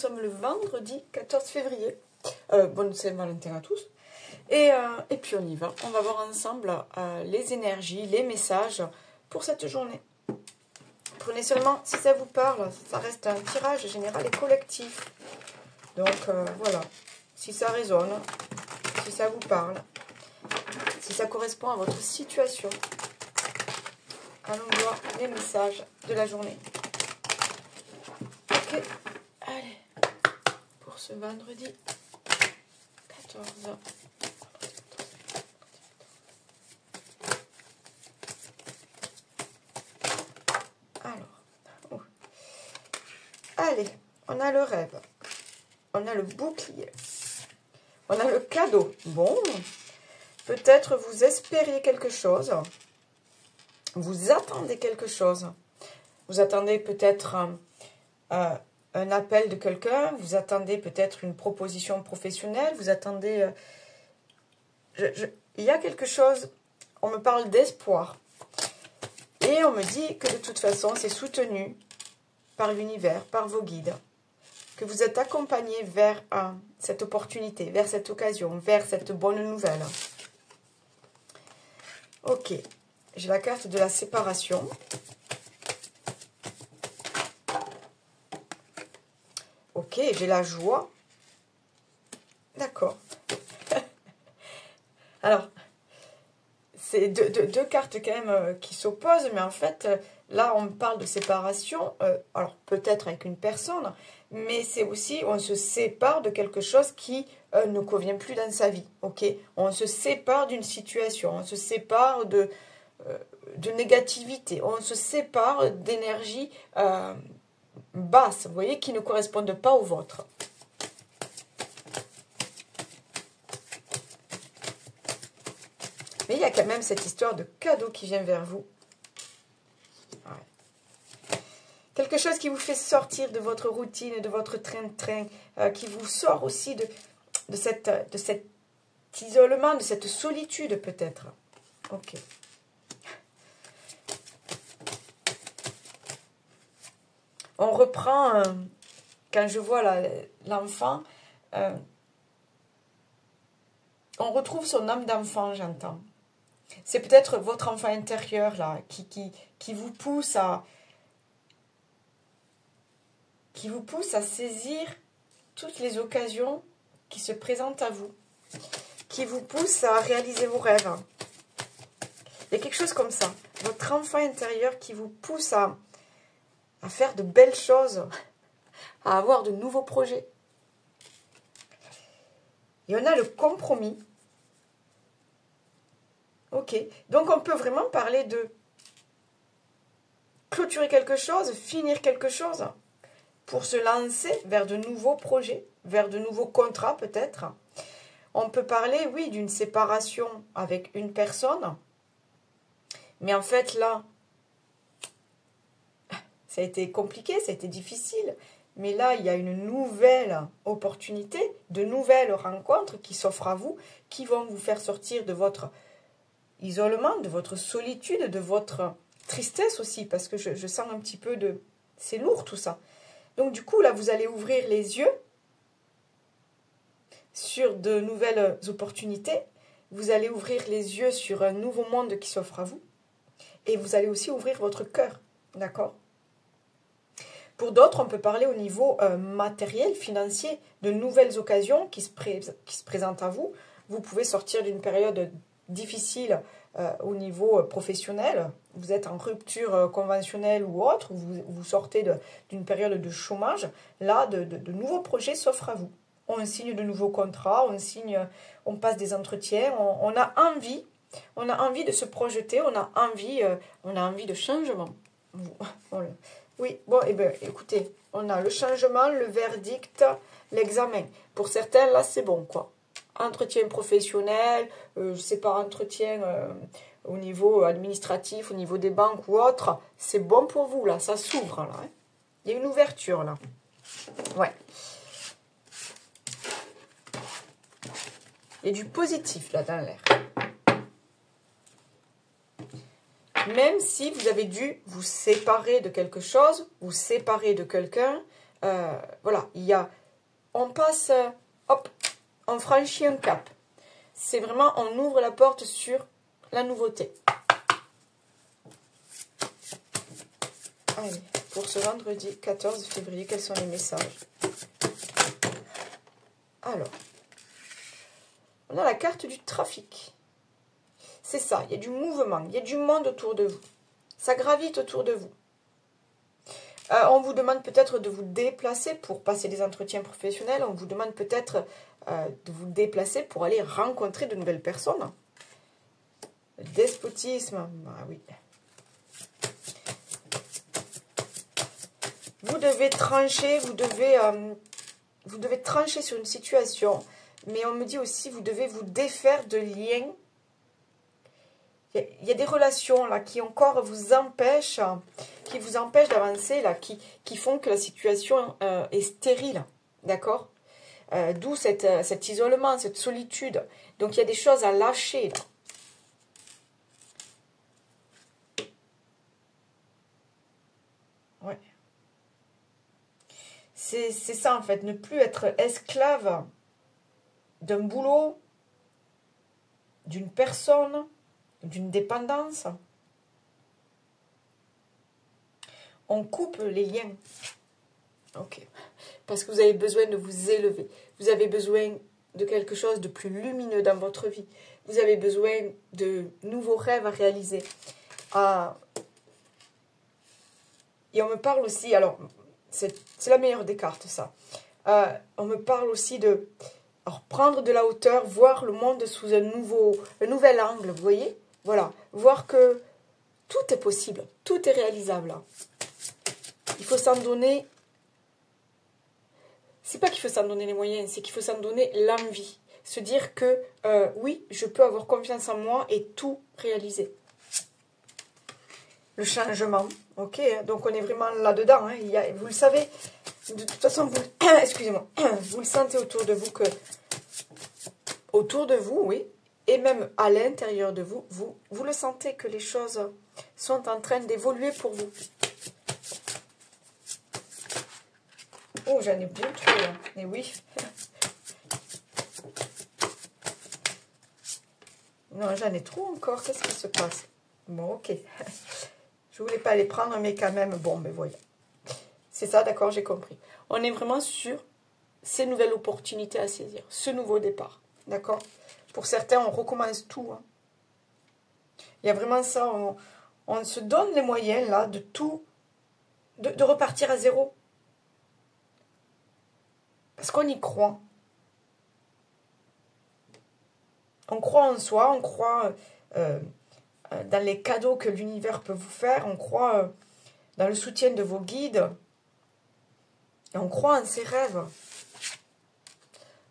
sommes le vendredi 14 février. Bonne Saint-Valentin à tous. Et puis on y va. On va voir ensemble les énergies, les messages pour cette journée. Prenez seulement si ça vous parle. Ça reste un tirage général et collectif. Donc voilà. Si ça résonne, si ça vous parle, si ça correspond à votre situation. Allons voir les messages de la journée. Ok, allez, pour ce vendredi 14. Alors, allez, on a le rêve, on a le bouclier, on a le cadeau. Bon, peut-être vous espériez quelque chose. Vous attendez quelque chose. Vous attendez peut-être un appel de quelqu'un. Vous attendez peut-être une proposition professionnelle. Vous attendez... il y a quelque chose. On me parle d'espoir. Et on me dit que de toute façon, c'est soutenu par l'univers, par vos guides. Que vous êtes accompagné vers cette opportunité, vers cette occasion, vers cette bonne nouvelle. Ok. J'ai la carte de la séparation. Ok, j'ai la joie. D'accord. Alors, c'est deux cartes quand même qui s'opposent, mais en fait, là, on me parle de séparation. Alors, peut-être avec une personne, mais c'est aussi, on se sépare de quelque chose qui ne convient plus dans sa vie. Ok, on se sépare d'une situation, on se sépare de négativité, on se sépare d'énergie basse, vous voyez, qui ne correspondent pas aux vôtres. Mais il y a quand même cette histoire de cadeau qui vient vers vous. Ouais. Quelque chose qui vous fait sortir de votre routine, de votre train-train, qui vous sort aussi de cet isolement, de cette solitude peut-être. Ok. On reprend, quand je vois l'enfant, on retrouve son âme d'enfant, j'entends. C'est peut-être votre enfant intérieur, là, qui vous pousse à saisir toutes les occasions qui se présentent à vous, qui vous pousse à réaliser vos rêves. Il y a quelque chose comme ça. Votre enfant intérieur qui vous pousse à faire de belles choses, à avoir de nouveaux projets. Et on a le compromis. Ok, donc on peut vraiment parler de clôturer quelque chose, finir quelque chose, pour se lancer vers de nouveaux projets, vers de nouveaux contrats peut-être. On peut parler, oui, d'une séparation avec une personne, mais en fait là, ça a été compliqué, ça a été difficile. Mais là, il y a une nouvelle opportunité, de nouvelles rencontres qui s'offrent à vous, qui vont vous faire sortir de votre isolement, de votre solitude, de votre tristesse aussi, parce que je sens un petit peu de... C'est lourd tout ça. Donc du coup, là, vous allez ouvrir les yeux sur de nouvelles opportunités. Vous allez ouvrir les yeux sur un nouveau monde qui s'offre à vous. Et vous allez aussi ouvrir votre cœur, d'accord ? Pour d'autres, on peut parler au niveau matériel, financier, de nouvelles occasions qui se présentent à vous. Vous pouvez sortir d'une période difficile au niveau professionnel. Vous êtes en rupture conventionnelle ou autre. Vous sortez d'une période de chômage. Là, de nouveaux projets s'offrent à vous. On signe de nouveaux contrats, on passe des entretiens. On a envie de se projeter, on a envie de changement. Oui, bon, eh bien, écoutez, on a le changement, le verdict, l'examen. Pour certains, là, c'est bon, quoi. Entretien professionnel, je sais pas, entretien au niveau administratif, au niveau des banques ou autre, c'est bon pour vous, là, ça s'ouvre, là. Hein. Il y a une ouverture, là. Ouais. Il y a du positif, là, dans l'air. Même si vous avez dû vous séparer de quelque chose, vous séparer de quelqu'un, voilà, on passe, hop, on franchit un cap. C'est vraiment, on ouvre la porte sur la nouveauté. Allez, pour ce vendredi 14 février, quels sont les messages? Alors, on a la carte du trafic. C'est ça, il y a du mouvement, il y a du monde autour de vous. Ça gravite autour de vous. On vous demande peut-être de vous déplacer pour passer des entretiens professionnels. On vous demande peut-être de vous déplacer pour aller rencontrer de nouvelles personnes. Le despotisme, ah oui. Vous devez trancher, vous devez trancher sur une situation. Mais on me dit aussi, vous devez vous défaire de liens. Il y a des relations là qui encore vous empêchent, d'avancer, là, qui font que la situation est stérile, d'accord? D'où cet isolement, cette solitude. Donc il y a des choses à lâcher là. Ouais. C'est ça en fait, ne plus être esclave d'un boulot, d'une personne, d'une dépendance. On coupe les liens. Ok. Parce que vous avez besoin de vous élever. Vous avez besoin de quelque chose de plus lumineux dans votre vie. Vous avez besoin de nouveaux rêves à réaliser. Et on me parle aussi, alors, c'est la meilleure des cartes, ça. On me parle aussi de prendre de la hauteur, voir le monde sous un nouvel angle, vous voyez? Voilà, voir que tout est possible, tout est réalisable. Il faut s'en donner... C'est pas qu'il faut s'en donner les moyens, c'est qu'il faut s'en donner l'envie. Se dire que, oui, je peux avoir confiance en moi et tout réaliser. Le changement, ok, donc on est vraiment là-dedans. Hein. Vous le savez, de toute façon, excusez-moi, vous le sentez autour de vous que... Autour de vous, oui, et même à l'intérieur de vous, vous le sentez que les choses sont en train d'évoluer pour vous. Oh, j'en ai bien trop, hein. Mais oui. Non, j'en ai trop encore. Qu'est-ce qui se passe? Bon, ok. Je voulais pas les prendre, mais quand même, bon, mais voyons. C'est ça, d'accord, j'ai compris. On est vraiment sur ces nouvelles opportunités à saisir, ce nouveau départ, d'accord? Pour certains, on recommence tout. Hein. Il y a vraiment ça, on se donne les moyens, là, de tout, de repartir à zéro. Parce qu'on y croit. On croit en soi, on croit dans les cadeaux que l'univers peut vous faire, on croit dans le soutien de vos guides, et on croit en ses rêves.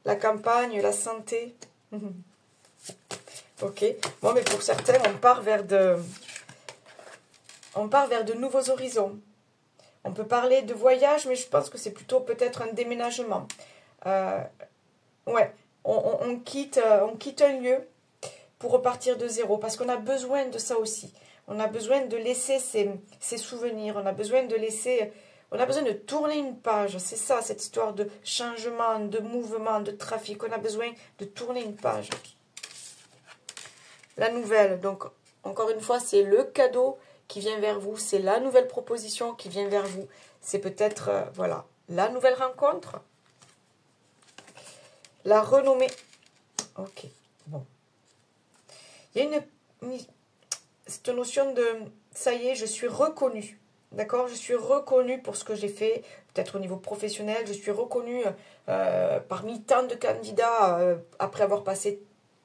La campagne, la santé. Ok. Bon, mais pour certains, on part vers de nouveaux horizons. On peut parler de voyage, mais je pense que c'est plutôt peut-être un déménagement. Ouais, on quitte un lieu pour repartir de zéro, parce qu'on a besoin de ça aussi. On a besoin de laisser ses souvenirs, on a besoin de tourner une page. C'est ça, cette histoire de changement, de mouvement, de trafic. On a besoin de tourner une page. La nouvelle, donc, encore une fois, c'est le cadeau qui vient vers vous. C'est la nouvelle proposition qui vient vers vous. C'est peut-être, voilà, la nouvelle rencontre. La renommée. Ok, bon. Il y a cette notion de, ça y est, je suis reconnue. D'accord? Je suis reconnue pour ce que j'ai fait, peut-être au niveau professionnel. Je suis reconnue parmi tant de candidats après avoir passé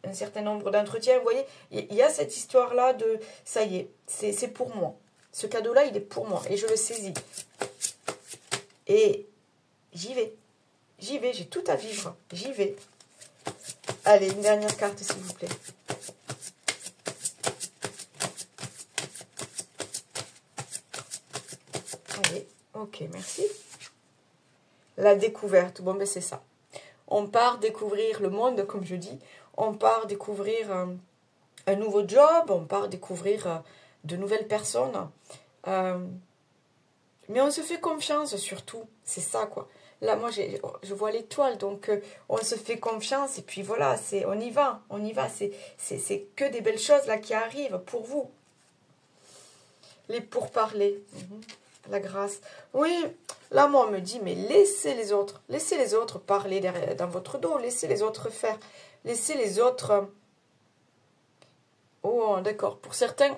un certain nombre d'entretiens. Vous voyez, il y a cette histoire-là de, ça y est, c'est pour moi. Ce cadeau-là, il est pour moi et je le saisis. Et j'y vais. J'y vais, j'ai tout à vivre. J'y vais. Allez, une dernière carte, s'il vous plaît. Allez, ok, merci. La découverte, bon ben c'est ça. On part découvrir le monde, comme je dis. On part découvrir un nouveau job. On part découvrir de nouvelles personnes. Mais on se fait confiance surtout. C'est ça, quoi. Là, moi, je vois l'étoile, donc on se fait confiance. Et puis voilà, on y va, on y va. C'est que des belles choses là qui arrivent pour vous. Les pourparlers. La grâce. Oui, là, moi, on me dit, mais laissez les autres parler derrière, dans votre dos. Laissez les autres faire. Laissez les autres... Oh, d'accord. Pour certains,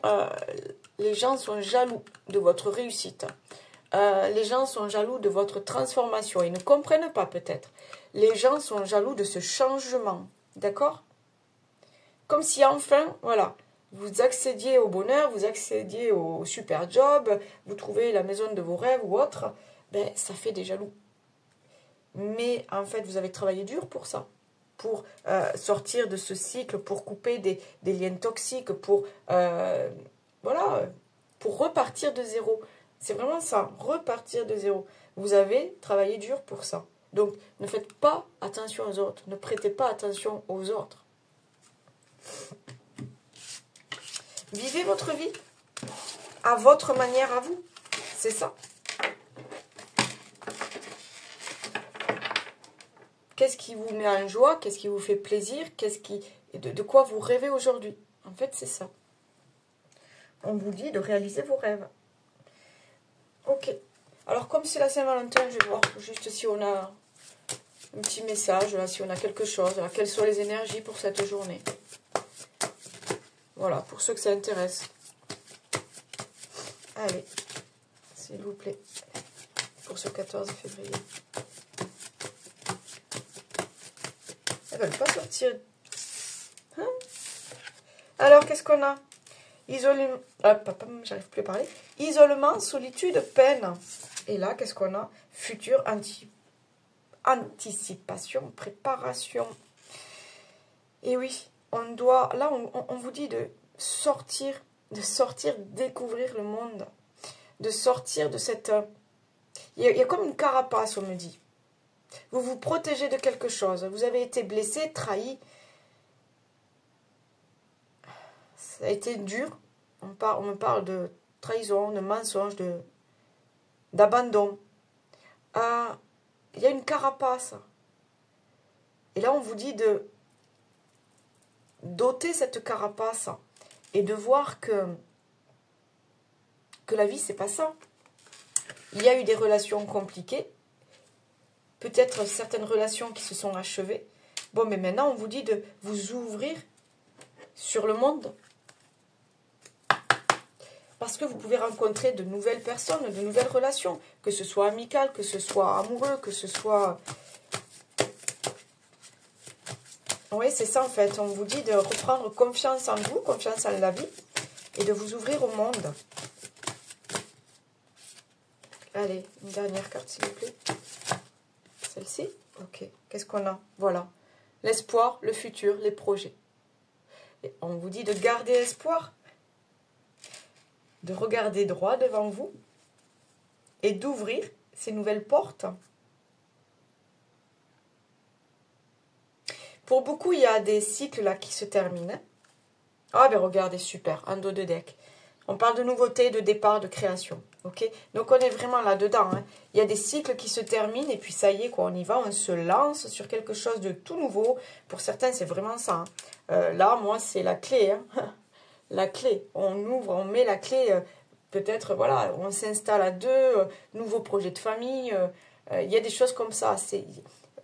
les gens sont jaloux de votre réussite. Les gens sont jaloux de votre transformation. Ils ne comprennent pas peut-être. Les gens sont jaloux de ce changement. D'accord? Comme si enfin, voilà, vous accédiez au bonheur, vous accédiez au super job, vous trouvez la maison de vos rêves ou autre, ben ça fait des jaloux. Mais en fait, vous avez travaillé dur pour ça. Pour sortir de ce cycle, pour couper des liens toxiques, pour, voilà, pour repartir de zéro. C'est vraiment ça, repartir de zéro. Vous avez travaillé dur pour ça. Donc, ne faites pas attention aux autres. Ne prêtez pas attention aux autres. Vivez votre vie à votre manière à vous. C'est ça. Qu'est-ce qui vous met en joie? Qu'est-ce qui vous fait plaisir? De quoi vous rêvez aujourd'hui? En fait, c'est ça. On vous dit de réaliser vos rêves. Ok. Alors, comme c'est la Saint-Valentin, je vais voir juste si on a un petit message, là, si on a quelque chose. Là, quelles sont les énergies pour cette journée? Voilà, pour ceux que ça intéresse. Allez, s'il vous plaît, pour ce 14 février. Elles ne veulent pas sortir. Hein? Alors, qu'est-ce qu'on a? Isolement, j'arrive plus à parler. Isolement, solitude, peine. Et là, qu'est-ce qu'on a? Futur, anticipation, préparation. Et oui, on doit, là, on vous dit de sortir, découvrir le monde, de sortir de cette... Il y a comme une carapace, on me dit. Vous vous protégez de quelque chose. Vous avez été blessé, trahi. Ça a été dur. On me parle de trahison, de mensonge, d'abandon. Il y a une carapace. Et là, on vous dit de d'ôter cette carapace et de voir que la vie, c'est pas ça. Il y a eu des relations compliquées. Peut-être certaines relations qui se sont achevées. Bon, mais maintenant, on vous dit de vous ouvrir sur le monde. Parce que vous pouvez rencontrer de nouvelles personnes, de nouvelles relations. Que ce soit amical, que ce soit amoureux, que ce soit... Oui, c'est ça en fait. On vous dit de reprendre confiance en vous, confiance en la vie. Et de vous ouvrir au monde. Allez, une dernière carte s'il vous plaît. Celle-ci? Ok. Qu'est-ce qu'on a? Voilà. L'espoir, le futur, les projets. Et on vous dit de garder espoir. De regarder droit devant vous. Et d'ouvrir ces nouvelles portes. Pour beaucoup, il y a des cycles là qui se terminent. Ah ben regardez, super, un dos de deck. On parle de nouveauté, de départ, de création. Ok? Donc on est vraiment là-dedans. Hein. Il y a des cycles qui se terminent et puis ça y est, quoi, on y va, on se lance sur quelque chose de tout nouveau. Pour certains, c'est vraiment ça. Hein. Là, moi, c'est la clé. Hein. La clé. On ouvre, on met la clé. Peut-être, voilà, on s'installe à deux. Nouveau projet de famille. Il y a des choses comme ça.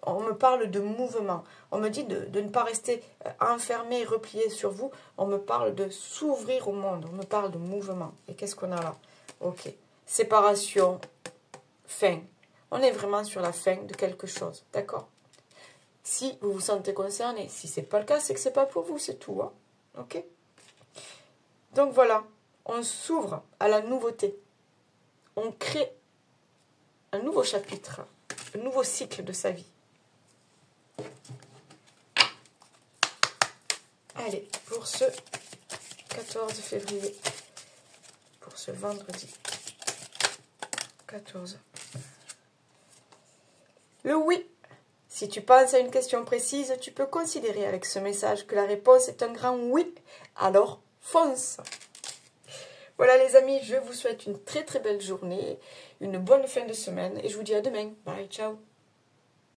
On me parle de mouvement. On me dit de ne pas rester enfermé, replié sur vous. On me parle de s'ouvrir au monde. On me parle de mouvement. Et qu'est-ce qu'on a là? Ok. Séparation. Fin. On est vraiment sur la fin de quelque chose. D'accord? Si vous vous sentez concerné. Si ce n'est pas le cas, c'est que ce n'est pas pour vous. C'est tout. Hein? Ok? Donc voilà. On s'ouvre à la nouveauté. On crée un nouveau chapitre. Un nouveau cycle de sa vie. Allez, pour ce 14 février, pour ce vendredi 14. Le oui. Si tu penses à une question précise, tu peux considérer avec ce message que la réponse est un grand oui. Alors, fonce. Voilà les amis, je vous souhaite une très très belle journée, une bonne fin de semaine et je vous dis à demain. Bye, ciao.